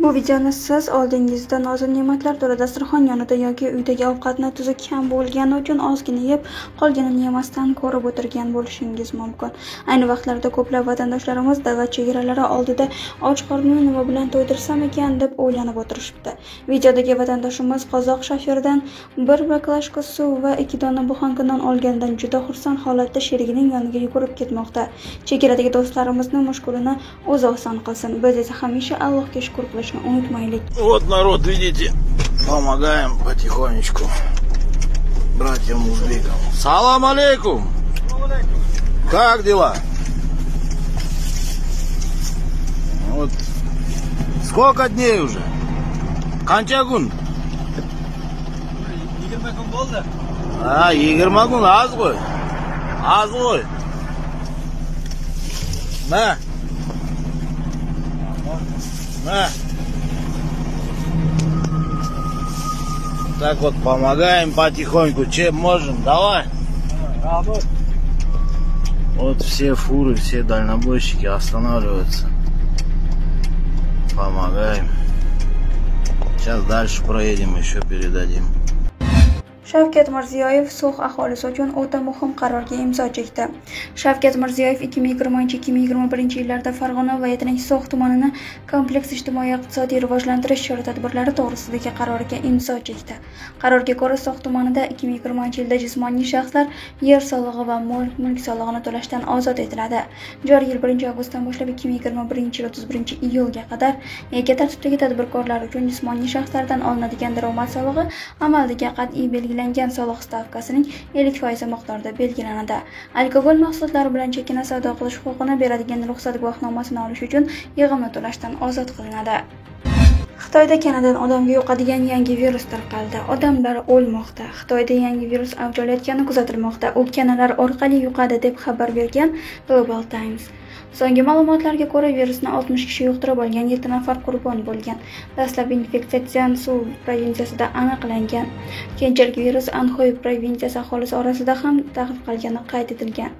Bu videoni siz oldingizda nozik ne'matlar to'la dasturxon yonida yoki uydagi ovqatni tuzi kam bo'lgani uchun ozgina yeb qolganini yemasdan ko'rib o'tirgan bo'lishingiz mumkin. Ayni vaqtlarda ko'plab vatandoshlarimiz davlat chegaralari oldida och qornini nima bilan to'ydirsam ekan deb o'ylanib o'tirishibdi. Videodagi vatandoshimiz qozoq shofyordan bir baklashka suv va 2 dona buxanka non olganidan juda xursand holatda sherigining yoniga yugurib ketmoqda. Chegaradagi do'stlarimizning mushkulini o'zi oson qilsin. Biz esa hamisha Allohga shukr qilishni unutmaylik. Вот народ, видите, помогаем потихонечку братьям узбекам. Салам алейкум. Как дела? Вот сколько дней уже? Qancha kun? 20 kun bo'ldi. Ha, 20 kun az qo'y. Az qo'y. Na. На. Так вот, помогаем потихоньку, чем можем, давай. Работа. Вот все фуры, все дальнобойщики останавливаются. Помогаем. Сейчас дальше проедем, еще передадим. Shavkat Mirziyoyev So'x aholisi uchun o'ta muhim qarorga imzo chekdi. Shavkat Mirziyoyev 2020-2021 yillarda Farg'ona viloyatining So'x tumanini kompleks ijtimoiy-iqtisodiy rivojlantirish chora-tadbirlari to'g'risidagi qaroriga imzo chekdi. Qarorga ko'ra So'x tumanida 2020 yilda jismoniy shaxslar yer solig'i va mulk solig'ini to'lashdan ozod etiladi. Joriy yil 1-avgustdan boshlab 2021 yil 31-iyulga qadar yakka tartibdagi tadbirkorlar uchun jismoniy shaxslardan olinadigan daromad solig'i amaldagi qat'iy belgilangan soliq stavkasining 50% miqdorida belgilanadi. Alkogol mahsulotlari bilan chakana savdo qilish huquqini beradigan ruxsat guvohnomasini olish uchun yig'imni to'lashdan ozod qilinadi. Xitoyda kanadan odamga yuqadigan yangi virus tarqaldi. Odamlar o'lmoqda. Xitoyda yangi virus avj olayotgani kuzatilmoqda. U kanalar orqali yuqadi deb xabar bergan Global Times. So'nggi ma'lumotlarga ko'ra, virusni 60 kishi yuqtirib olgan, 7 nafar qurbon bo'lgan. Dastlab infeksiya Jiangsu provinsiyasida aniqlangan. Keyinchalik virus Anhui provinsiyasi aholisi orasida ham tarqalgani qayd etilgan.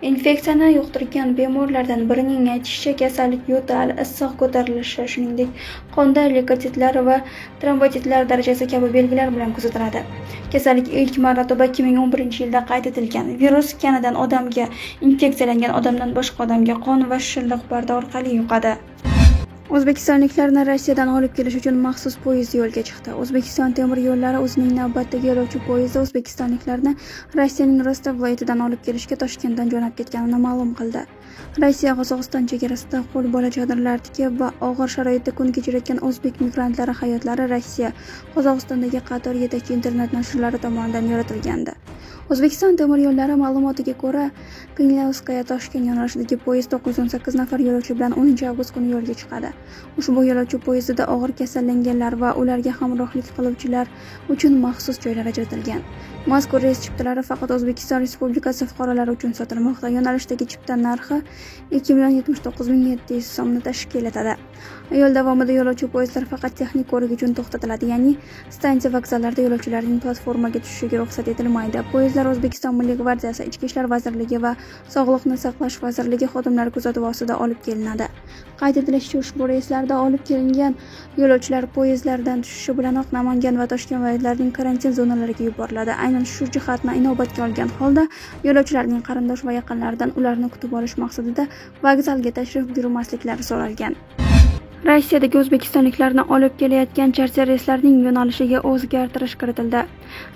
Infeksiyani yuqtirgan bemorlardan birining aytishicha, kasallik yo'tal, issiq ko'tarilishi, shuningdek, qonda leykotitlar va trombotitlar darajasi kabi belgilar bilan kuzatiladi. Kasallik ilk marotaba 2011-yilda qayd etilgan. Virus kanadan odamga, infeksiyalangan odamdan boshqa odamga qon va shilliq parda orqali yuqadi. O'zbekistonliklarni Rossiyadan olib kelish uchun maxsus poyezd yo'lga chiqdi. O'zbekiston temir yo'llari o'zining navbatdagi yo'lovchi poyezdi o'zbekistonliklarni Rossiyaning Rostov viloyatidan olib kelishga Toshkentdan jo'nab ketganini ma'lum qildi. Rossiya Qozog'iston chegarasida qo'lbola chodirlar tikib va og'ir sharoitda kun kechirayotgan o'zbek migrantlari hayotlari Rossiya, Qozog'istondagi qator yetakchi internet nashrlari tomonidan yoritilgandi. O'zbekiston temir yo'llari ma'lumotiga ko'ra, Knyazskaya Toshkent yo'nalishidagi poyezd 918 nafar yo'lovchi bilan 10-avgust kuni yo'lga chiqadi. Ushbu yo'lovchi poyezdida og'ir kasallanganlar va ularga hamrohlik qiluvchilar uchun maxsus joylar ajratilgan. Mazkur reys chiptalari faqat O'zbekiston Respublikasi fuqarolari uchun sotilmoqda. Yo'nalishdagi chipta narxi 2,79,700 so'mni tashkil etadi. Yo'l davomida yo'lovchi poyezdlar faqat texnik ko'rik uchun to'xtatiladi, ya'ni stansiya vokzallarda yo'lovchilarning platformaga tushishiga ruxsat etilmaydi. Poyezdlar O'zbekiston Milliy gvardiyasi, Ichki ishlar vazirligi va Sog'liqni saqlash vazirligi xodimlari kuzatuvi ostida olib kelinadi. Qayd etilishicha, ushbu reyslarda olib kelingan yo'lovchilar poyezdlardan tushishi bilanoq Namangan va Toshkent viloyatlarining karantin zonalariga yuboriladi. Aynan shu jihatni inobatga olgan holda yo'lovchilarning qarindosh va yaqinlaridan ularni kutib olish maqsadida vokzalga tashrif buyurmasliklari so'ralgan. Rossiyadagi o'zbekistonliklarni olib kelayotgan charter reyslarining yo'nalishiga o'zgartirish kiritildi.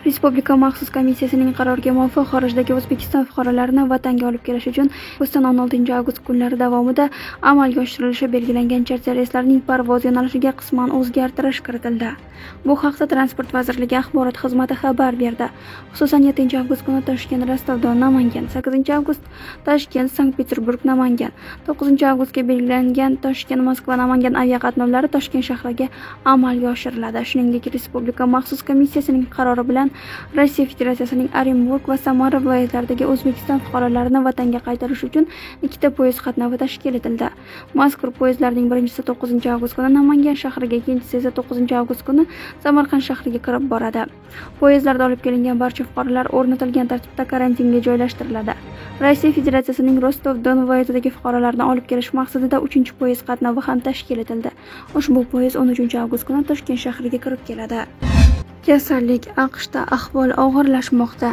Respublika maxsus komissiyasining qaroriga muvofiq xorijdagi O'zbekiston fuqarolarini vatanga olib kelish uchun 16-avgust kunlari davomida amalga oshirilishi belgilangan charter reyslarining parvoz yo'nalishiga qisman o'zgartirish kiritildi. Bu haqda Transport vazirligi axborot xizmati xabar berdi. Xususan 7-avgust kuni Toshkent Rostovdan Namangan, 8-avgust Toshkent Sankt-Peterburg Namangan, 9-avgustga belgilangan Toshkent Moskva Namangan aviaqatnovlari Toshkent shahriga amalga oshiriladi. Shuningdek, Respublika maxsus komissiyasining qarori bilan Rossiya Federatsiyasining Orenburg va Samara viloyatlaridagi O'zbekiston fuqarolarini vatanga qaytarish uchun 2 poyezd qatnovi tashkil etildi. Mazkur poyezdlarning birinchisi 9-avgust kuni Namangan shahriga, ikkinchisi esa 9-avgust kuni Samarqand shahriga kirib boradi. Poyezdlarda olib kelingan barcha fuqarolar o'rnatilgan tartibda karantinga joylashtiriladi. Rossiya Federatsiyasining Rostov-Don viloyatidagi fuqarolarni olib kelish maqsadida 3-poyezd qatnovi ham tashkil etildi. Ushbu poyezd 13 avgust kuni Toshkent shahriga kirib keladi. Kasallik AQShda ahvol og'irlashmoqda.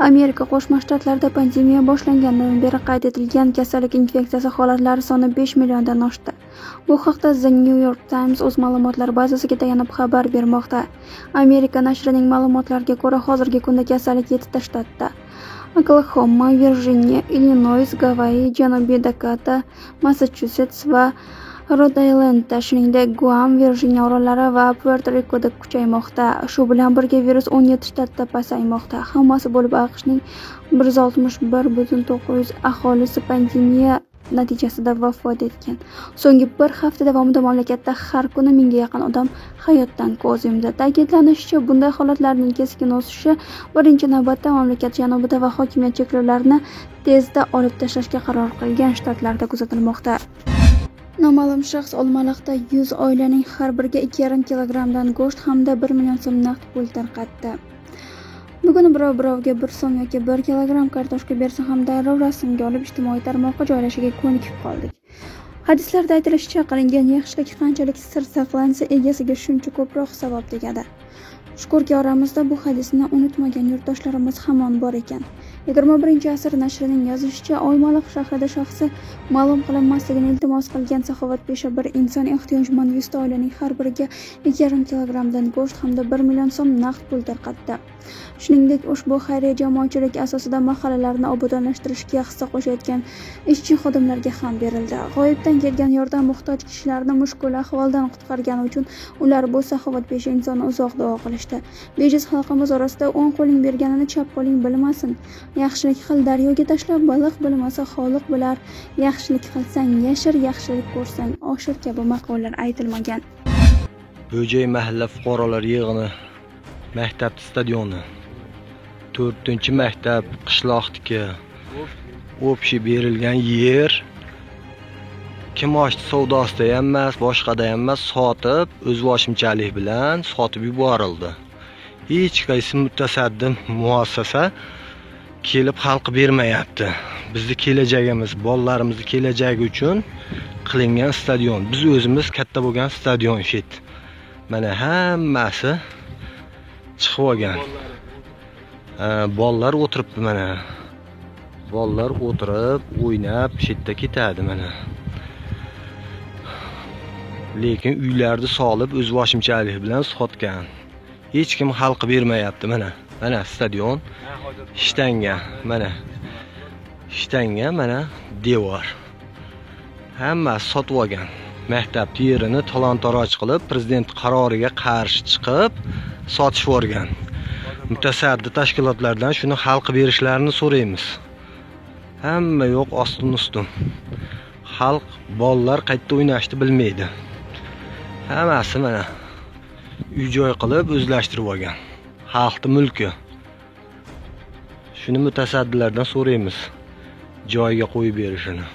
Amerika Qo'shma Shtatlarida pandemiya boshlanganidan beri qayd etilgan kasallik infeksiyasi holatlari soni 5 milliondan oshdi. Bu haqda The New York Times o'z ma'lumotlar bazasiga tayanib xabar bermoqda. Amerika nashrining ma'lumotlariga ko'ra, hozirgi kunda kasallik 7 ta shtatda: Oklahoma, Virjiniya, Illinois, Gavayi, Janubiy Dakota, Massachusets va Rod-Aylendda, shuningdek Guam, Virjiniya orollari va Puerto-Rikoda kuchaymoqda. Shu bilan birga virus 17 shtatda pasaymoqda. Hammasi bo'lib AQShning 161,9 aholisi pandemiya natijasida vafot etgan. So'nggi bir hafta davomida mamlakatda har kuni 1000 ga yaqin odam hayotdan ko'z yumdi. Ta'kidlanishicha, bunday holatlarning keskin o'sishi birinchi navbatda mamlakat janubida va hokimiyat cheklovlarini tezda olib tashlashga qaror qilgan shtatlarda kuzatilmoqda. Noma'lum shaxs Olmaliqda 100 oilaning har biriga 2,5 kilogramdan go'sht hamda 1 million so'm naqd pul tarqatdi. Bugun birovga 1 so'm yoki 1 kilogram kartoshka bersa ham darrov rasmga olib ijtimoiy tarmoqqa joylashiga ko'nikib qoldik. Hadislarda aytilishicha, qilingan yaxshilik qanchalik sir saqlansa, egasiga shuncha ko'proq savob tegadi. Shukrki, oramizda bu hadisni unutmagan yurtdoshlarimiz hamon bor ekan. 21-asr nashrining yozishicha, Olmaliq shahrida shaxsi ma'lum qilinmasligini iltimos qilgan saxovatpesha bir inson ehtiyojmand 100 ta oilaning har biriga 2,5 kilogramdan go'sht hamda 1 million so'm naqd pul tarqatdi. Shuningdek, ushbu xayriya jamoatchilik asosida mahallalarni obodonlashtirishga hissa qo'shayotgan ishchi xodimlarga ham berildi. G'oyibdan kelgan yordam muhtoj kishilarni mushkul ahvoldan qutqargani uchun ular bu saxovatpesha insonni uzoq duo qilishdi. Bejiz xalqimiz orasida o'ng qo'ling berganini chap qo'ling bilmasin. Yaxshilik qil, daryoga tashlab, baliq bilmasa xoliq bilar. Yaxshilik qilsang yashir, yaxshilik ko'rsang oshir kabi maqollar aytilmagan. Bo'jay mahalla fuqarolar yig'ini, maktab stadioni, 4-maktab qishloqdagi o'pshi berilgan yer kimosh savdosida ham emas, boshqada ham emas, sotib, o'zboshimchalik bilan sotib yuborildi. Hech qaysi mutasaddi muassasa kelib xalq bermayapti. Bizni kelajagimiz, bolalarimizni kelajagi uchun qilingan stadion. Biz o'zimiz katta bo'lgan stadion shet. Mana hammasi chiqib olgan. Bolalar o'tiribdi mana. Bolalar o'tirib, o'ynab, shetda ketadi mana. Lekin uylarni solib, o'zboshimchalik bilan sotgan. Hech kim xalq bermayapti mana. Mana stadion, shtanga, mana. Shtanga, mana devor. Hammasi sotib olgan. Maktab yerini talon-taroj qilib, prezident qaroriga qarshi chiqib, sotib yuborgan. Mutasaddi tashkilotlardan shuni xalq berishlarini so'raymiz. Hamma yo'q ostin-ustun. Xalq, bolalar qayerda o'ynashni bilmaydi. Hammasi mana uy-joy qilib o'zlashtirib olgan. Xalqning mulki. Shuni mutasaddilardan so'raymiz. Joyiga qo'yib berishini.